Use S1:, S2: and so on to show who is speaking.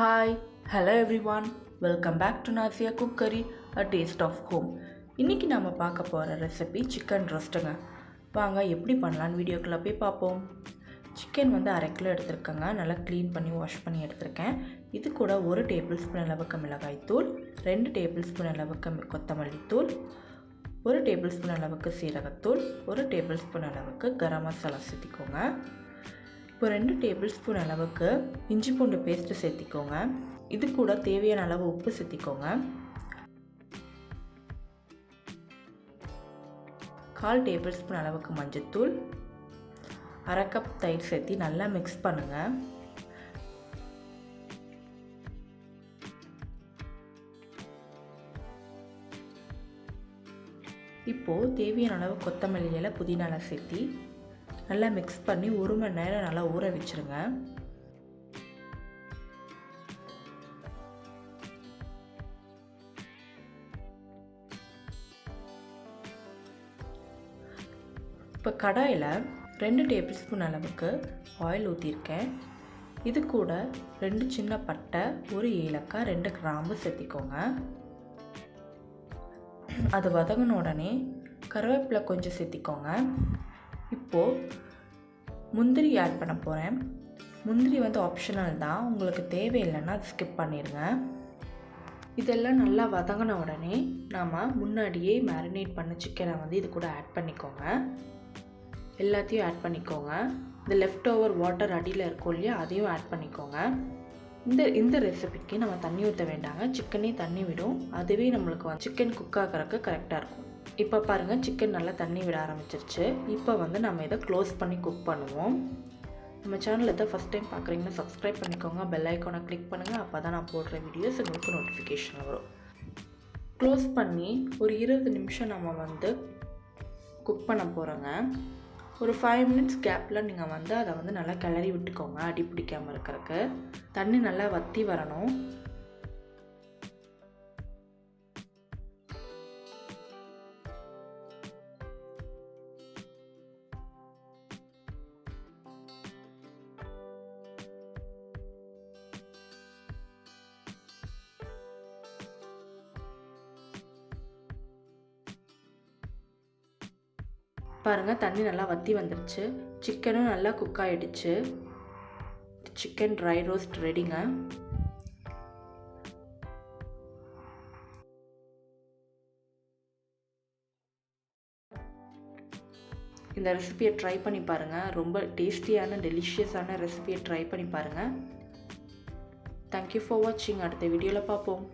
S1: Hi, hello everyone. Welcome back to NaziaCookery, a taste of home. இன்னைக்கு நாம பார்க்க போற ரெசிபி சிக்கன் ரோஸ்ட்டுங்க. வாங்க எப்படி பண்ணலாம்னு வீடியோக்குள்ள போய் பார்ப்போம். சிக்கன் வந்து 1/2 கிலோ எடுத்துருக்கேங்க. நல்லா க்ளீன் பண்ணி வாஷ் பண்ணி எடுத்துருக்கேன். இது கூட 1 டேபிள் ஸ்பூன் அளவுக்கு மிளகாய் தூள், 2 டேபிள் ஸ்பூன் அளவுக்கு கொத்தமல்லி தூள், 1 டேபிள் ஸ்பூன் அளவுக்கு சீரகத்தூள், 1 டேபிள் ஸ்பூன் அளவுக்கு கரம் மசாலா சேர்த்திக்கோங்க. இப்போ 2 டேபிள் ஸ்பூன் அளவுக்கு இஞ்சி பூண்டு பேஸ்ட்டு சேர்த்திக்கோங்க. இது கூட தேவையான அளவு உப்பு சேர்த்திக்கோங்க. 1/4 டேபிள் ஸ்பூன் அளவுக்கு மஞ்சள்தூள், 1/2 கப் தயிர் சேர்த்தி நல்லா மிக்ஸ் பண்ணுங்கள். இப்போது தேவையான அளவு கொத்தமல்லி இலை புதினா இலை சேர்த்தி நல்லா மிக்ஸ் பண்ணி 1 மணி நேரம் நல்லா ஊற வச்சுருங்க. இப்போ கடாயில் 2 டேபிள் ஸ்பூன் அளவுக்கு ஆயில் ஊற்றிருக்கேன். இது கூட 2 சின்ன பட்டை, 1 ஏலக்காய், 2 கிராம்பு சேர்த்திக்கோங்க. அது வதங்கின உடனே கருவேப்பிலை கொஞ்சம் சேர்த்திக்கோங்க. இப்போது முந்திரி ஆட் பண்ண போகிறேன். முந்திரி வந்து ஆப்ஷனல் தான், உங்களுக்கு தேவையில்லைன்னா அது ஸ்கிப் பண்ணிடுங்க. இதெல்லாம் நல்லா வதங்கின உடனே நாம் முன்னாடியே மேரினேட் பண்ண சிக்கனை வந்து இது கூட ஆட் பண்ணிக்கோங்க. எல்லாத்தையும் ஆட் பண்ணிக்கோங்க. இந்த லெஃப்ட் ஓவர் வாட்டர் அடியில் இருக்கும் இல்லையா, அதையும் ஆட் பண்ணிக்கோங்க. இந்த ரெசிபிக்கு நம்ம தண்ணி ஊற்ற வேண்டாங்க, சிக்கனே தண்ணி விடும். அதுவே நம்மளுக்கு சிக்கன் குக் ஆகிறதுக்கு கரெக்டாக இருக்கும். இப்போ பாருங்கள், சிக்கன் நல்லா தண்ணி விட ஆரம்பிச்சிருச்சு. இப்போ வந்து நம்ம இதை க்ளோஸ் பண்ணி குக் பண்ணுவோம். நம்ம சேனலில் தான் ஃபஸ்ட் டைம் பார்க்குறீங்கன்னா சப்ஸ்கிரைப் பண்ணிக்கோங்க, பெல் ஐக்கானை கிளிக் பண்ணுங்கள். அப்போ தான் நான் போடுற வீடியோஸ் உங்களுக்கு நோட்டிஃபிகேஷன் வரும். க்ளோஸ் பண்ணி ஒரு 20 நிமிஷம் நம்ம வந்து குக் பண்ண போகிறோங்க. ஒரு 5 மினிட்ஸ் கேப்பில் நீங்கள் வந்து அதை வந்து நல்லா கிளறி விட்டுக்கோங்க, அடி பிடிக்காமல் இருக்கிறதுக்கு. தண்ணி நல்லா வற்றி வரணும். பாருங்கள், தண்ணி நல்லா வற்றி வந்துடுச்சு. சிக்கனும் நல்லா குக் ஆகிடுச்சு. சிக்கன் ட்ரை ரோஸ்ட் ரெடிங்க. இந்த ரெசிபியை ட்ரை பண்ணி பாருங்கள். ரொம்ப டேஸ்டியான டெலிஷியஸான ரெசிபியை ட்ரை பண்ணி பாருங்கள். தேங்க்யூ ஃபார் வாட்சிங். அடுத்த வீடியோவில் பார்ப்போம்.